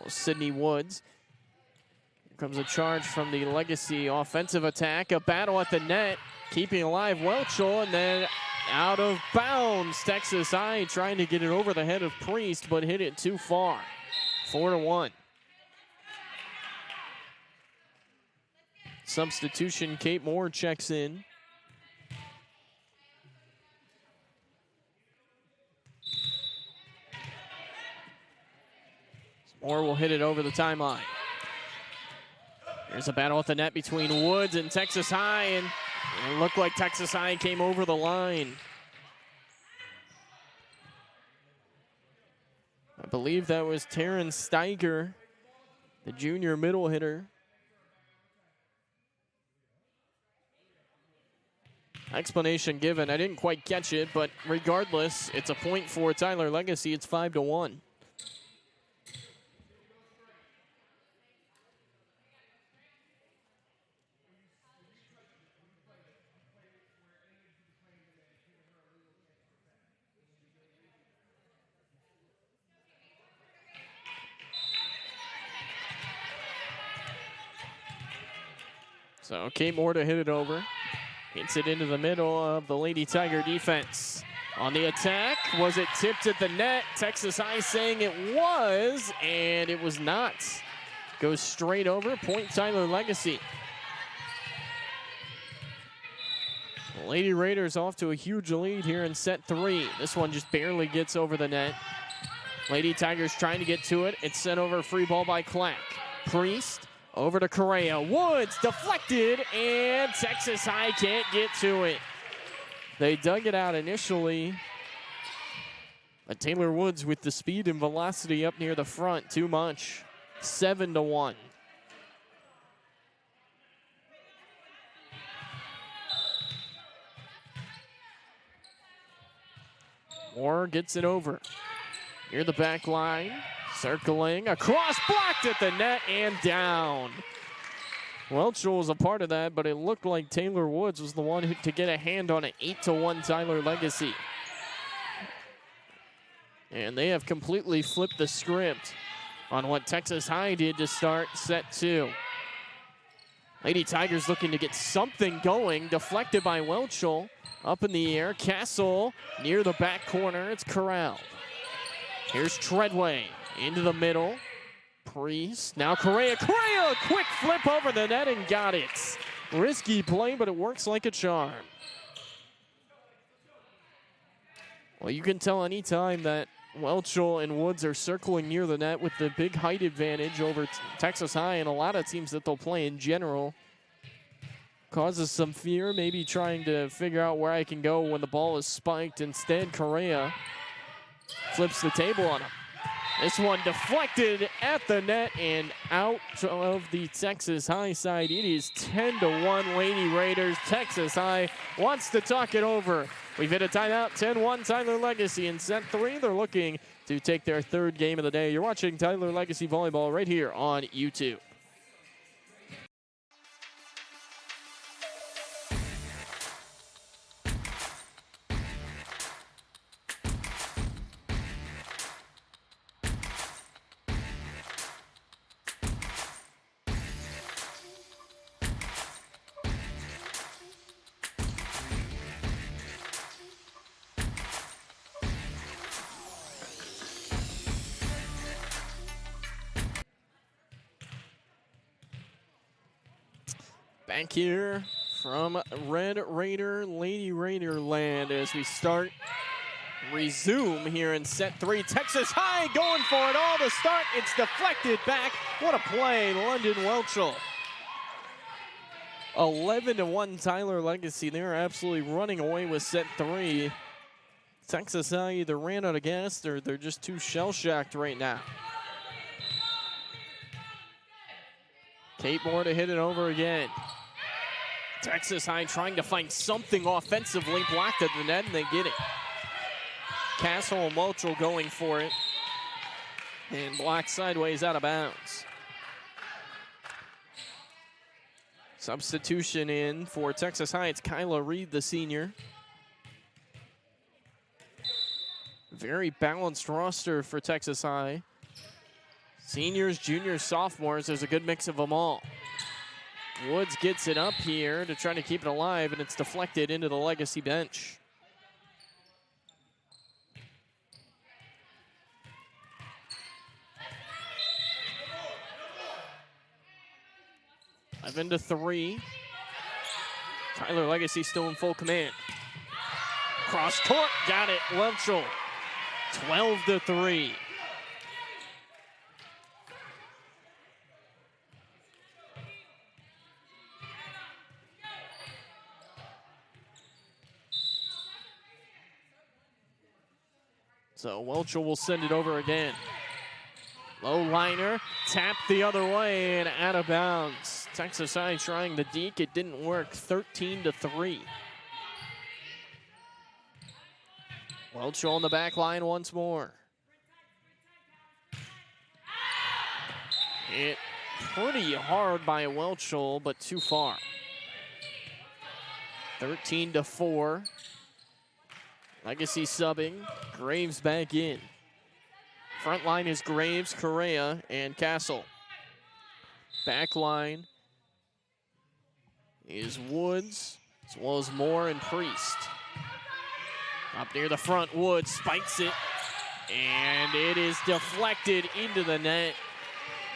Sydney Woods. Here comes a charge from the Legacy offensive attack. A battle at the net, keeping alive Welchel, and then out of bounds. Texas High trying to get it over the head of Priest, but hit it too far. 4-1. Substitution, Kate Moore checks in. Moore will hit it over the timeline. There's a battle at the net between Woods and Texas High, and it looked like Texas High came over the line. I believe that was Taryn Steiger, the junior middle hitter. Explanation given. I didn't quite catch it, but regardless, it's a point for Tyler Legacy. It's 5-1. So Kate Moore to hit it over. Hits it into the middle of the Lady Tiger defense. On the attack, was it tipped at the net? Texas High saying it was, and it was not. Goes straight over, point Tyler Legacy. The Lady Raiders off to a huge lead here in set 3. This one just barely gets over the net. Lady Tigers trying to get to it. It's sent over, free ball by Clack. Priest. Over to Correa. Woods deflected, and Texas High can't get to it. They dug it out initially. But Taylor Woods with the speed and velocity up near the front, too much. 7-1. Moore gets it over. Near the back line, circling, across, blocked at the net and down. Welchel was a part of that, but it looked like Taylor Woods was the one to get a hand on an 8-1 Tyler Legacy. And they have completely flipped the script on what Texas High did to start set 2. Lady Tigers looking to get something going, deflected by Welchel. Up in the air, Castle near the back corner, it's corralled. Here's Treadway into the middle. Priest, now Correa, a quick flip over the net and got it. Risky play, but it works like a charm. Well, you can tell anytime that Welchel and Woods are circling near the net with the big height advantage over Texas High and a lot of teams that they'll play in general. Causes some fear, maybe trying to figure out where I can go when the ball is spiked. Instead, Correa flips the table on him. This one deflected at the net and out of the Texas High side. It is 10-1 Lady Raiders. Texas High wants to talk it over. We've hit a timeout, 10-1 Tyler Legacy. In set 3, they're looking to take their third game of the day. You're watching Tyler Legacy Volleyball right here on YouTube. Back here from Red Raider, Lady Raider land as we resume here in set 3. Texas High going for it all to start. It's deflected back. What a play, London Welchel. 11-1 Tyler Legacy. They're absolutely running away with set 3. Texas High either ran out of gas or they're just too shell-shocked right now. Kate Moore to hit it over again. Texas High trying to find something offensively, blocked at the net, and they get it. Castle and Welchel going for it, and blocked sideways out of bounds. Substitution in for Texas High. It's Kyla Reed, the senior. Very balanced roster for Texas High. Seniors, juniors, sophomores, there's a good mix of them all. Woods gets it up here to try to keep it alive, and it's deflected into the Legacy bench. Seven to 3. Tyler Legacy still in full command. Cross court, got it, Welchel. 12 to 3. So Welchel will send it over again. Low liner, tapped the other way and out of bounds. Texas High trying the deke, it didn't work. 13 to 3. Welchel on the back line once more. Hit pretty hard by Welchel, but too far. 13 to 4. Legacy subbing, Graves back in. Front line is Graves, Correa, and Castle. Back line is Woods, as well as Moore and Priest. Up near the front, Woods spikes it, and it is deflected into the net.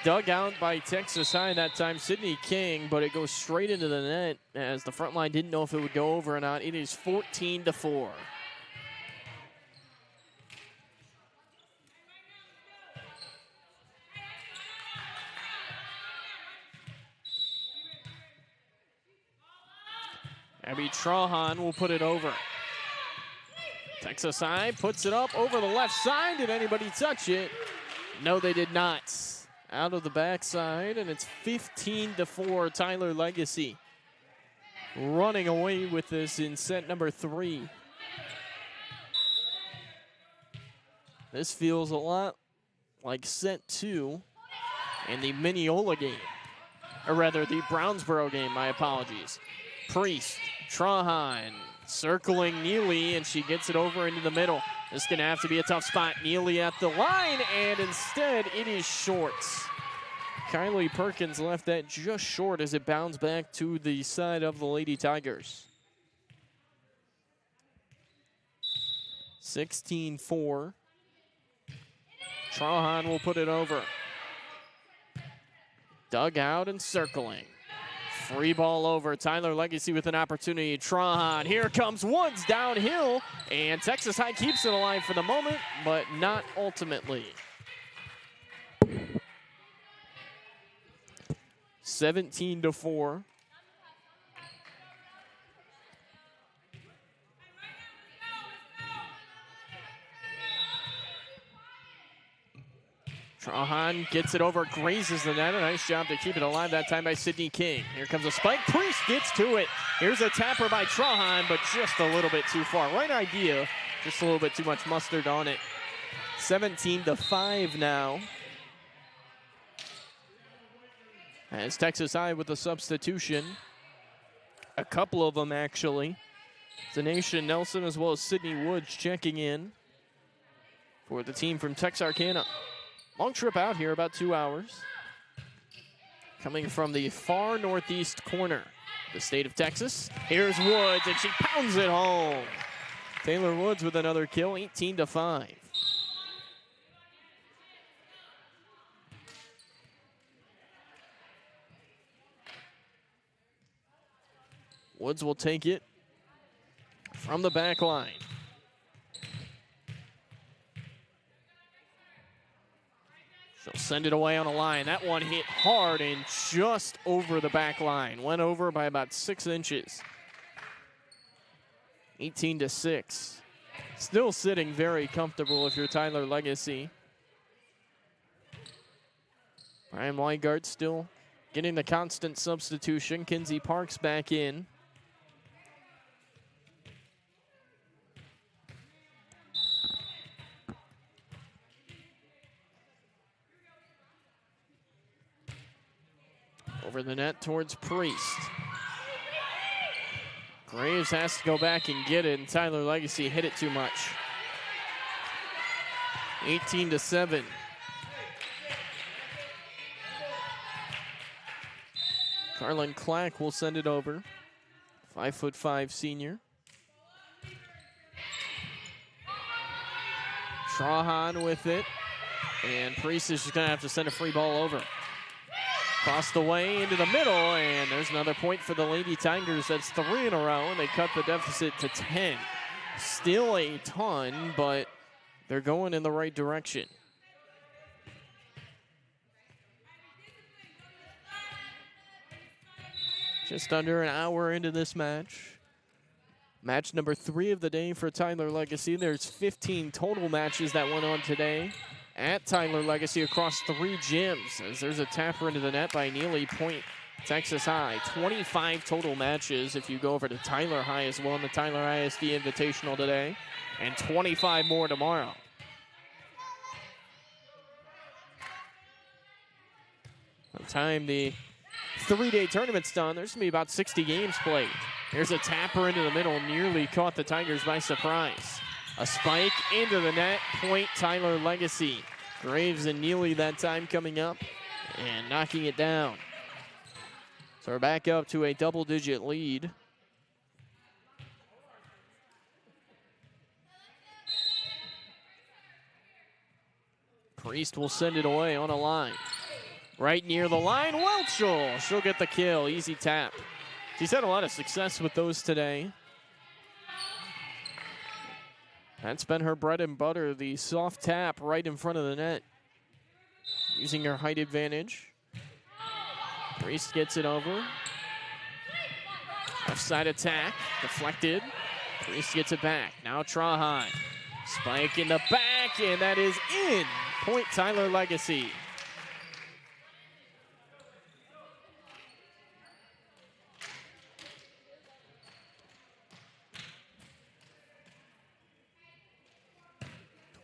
Dug out by Texas High that time, Sydney King, but it goes straight into the net as the front line didn't know if it would go over or not. It is 14 to 4. Abby Trahan will put it over. Texas High puts it up over the left side. Did anybody touch it? No, they did not. Out of the backside, and it's 15-4 Tyler Legacy. Running away with this in set number 3. This feels a lot like set 2 in the Mineola game. Or rather, the Brownsboro game, my apologies. Priest, Trahan, circling Neely, and she gets it over into the middle. This is going to have to be a tough spot. Neely at the line, and instead it is short. Kylie Perkins left that just short as it bounced back to the side of the Lady Tigers. 16-4. Trahan will put it over. Dug out and circling. Free ball over. Tyler Legacy with an opportunity. Trahan, here comes Woods downhill, and Texas High keeps it alive for the moment, but not ultimately. 17-4. Trahan gets it over, grazes the net. A nice job to keep it alive that time by Sydney King. Here comes a spike. Priest gets to it. Here's a tapper by Trahan, but just a little bit too far. Right idea, just a little bit too much mustard on it. 17-5 now. As Texas High with a substitution. A couple of them, actually. Zanation Nelson as well as Sydney Woods checking in for the team from Texarkana. Long trip out here, about 2 hours. Coming from the far northeast corner of the state of Texas. Here's Woods, and she pounds it home. Taylor Woods with another kill, 18-5. Woods will take it from the back line. She'll send it away on a line. That one hit hard and just over the back line. Went over by about 6 inches. 18-6. Still sitting very comfortable if you're Tyler Legacy. Brian Weigart still getting the constant substitution. Kinsey Parks back in. Over the net towards Priest. Graves has to go back and get it, and Tyler Legacy hit it too much. 18-7. Carlin Clack will send it over. 5'5" senior. Trahan with it. And Priest is just going to have to send a free ball over. Cross the way into the middle, and there's another point for the Lady Tigers. That's 3 in a row, and they cut the deficit to 10. Still a ton, but they're going in the right direction. Just under an hour into this match. Match number 3 of the day for Tyler Legacy. There's 15 total matches that went on today at Tyler Legacy across 3 gyms, as there's a tapper into the net by Neely. Point Texas High. 25 total matches if you go over to Tyler High as well in the Tyler ISD Invitational today, and 25 more tomorrow. By the time the 3-day tournament's done, there's going to be about 60 games played. There's a tapper into the middle, nearly caught the Tigers by surprise. A spike into the net, point Tyler Legacy. Graves and Neely that time coming up and knocking it down. So we're back up to a double-digit lead. Priest will send it away on a line. Right near the line, Welchel. She'll get the kill, easy tap. She's had a lot of success with those today. That's been her bread and butter, the soft tap right in front of the net. Using her height advantage. Priest gets it over. Offside attack, deflected. Priest gets it back. Now Trahan. Spike in the back, and that is in. Point Tyler Legacy.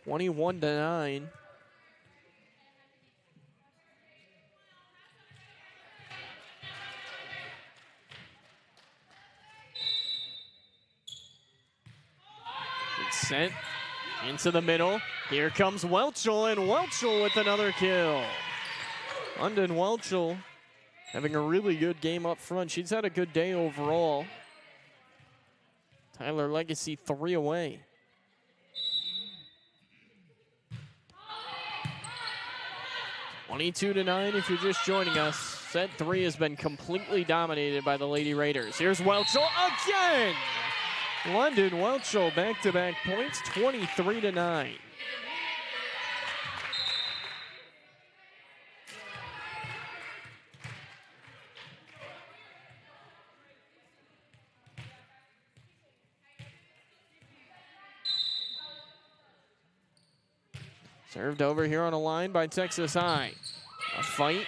(21-9). It's sent into the middle. Here comes Welchel, and Welchel with another kill. London Welchel having a really good game up front. She's had a good day overall. Tyler Legacy 3 away. (22-9) if you're just joining us. Set 3 has been completely dominated by the Lady Raiders. Here's Welchel again. London Welchel back-to-back points, 23-9. Served over here on a line by Texas High. A fight.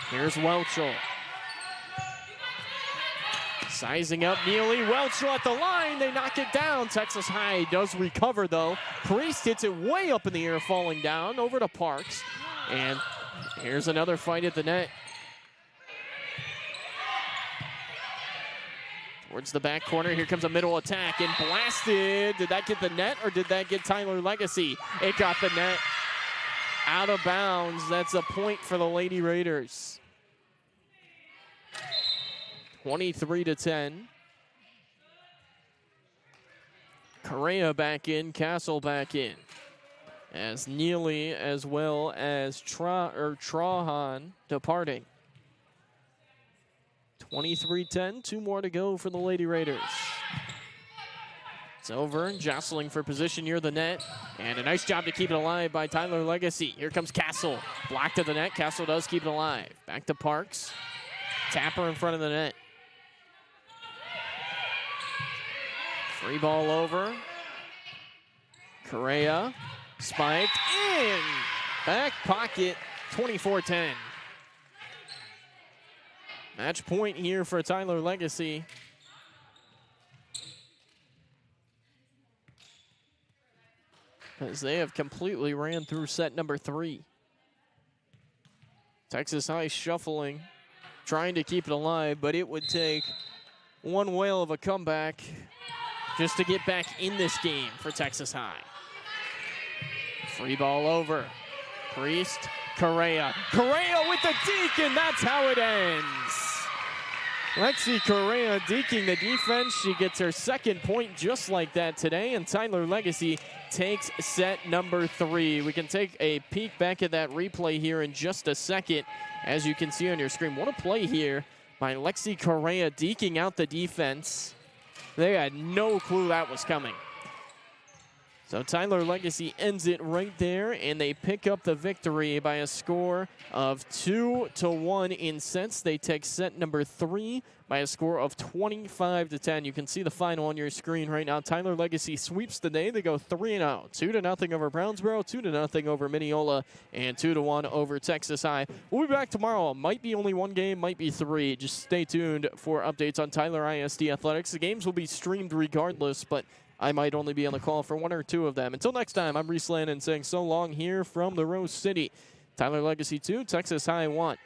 Here's Welchel. Sizing up Neely. Welchel at the line. They knock it down. Texas High does recover, though. Priest hits it way up in the air, falling down over to Parks. And here's another fight at the net. Towards the back corner. Here comes a middle attack and blasted. Did that get the net or did that get Tyler Legacy? It got the net. Out of bounds. That's a point for the Lady Raiders. 23-10. Correa back in, Castle back in. As Neely as well as Trahan departing. 23-10, 2 more to go for the Lady Raiders. It's over, jostling for position near the net. And a nice job to keep it alive by Tyler Legacy. Here comes Castle. Blocked to the net. Castle does keep it alive. Back to Parks. Tapper in front of the net. Free ball over. Correa. Spiked in. Back pocket. 24-10. Match point here for Tyler Legacy. As they have completely ran through set number 3. Texas High shuffling, trying to keep it alive, but it would take one whale of a comeback just to get back in this game for Texas High. Free ball over. Priest, Correa. Correa with the deke, and that's how it ends. Lexi Correa deking the defense. She gets her second point just like that today, and Tyler Legacy takes set number 3. We can take a peek back at that replay here in just a second. As you can see on your screen, what a play here by Lexi Correa deking out the defense. They had no clue that was coming. So Tyler Legacy ends it right there, and they pick up the victory by a score of 2-1 in sets. They take set number 3 by a score of 25-10. You can see the final on your screen right now. Tyler Legacy sweeps the day. They go 3-0. 2-0 over Brownsboro, 2-0 over Mineola, and 2-1 over Texas High. We'll be back tomorrow. Might be only 1 game, might be 3. Just stay tuned for updates on Tyler ISD Athletics. The games will be streamed regardless, but I might only be on the call for 1 or 2 of them. Until next time, I'm Reese Landon saying so long here from the Rose City. Tyler Legacy 2, Texas High 1.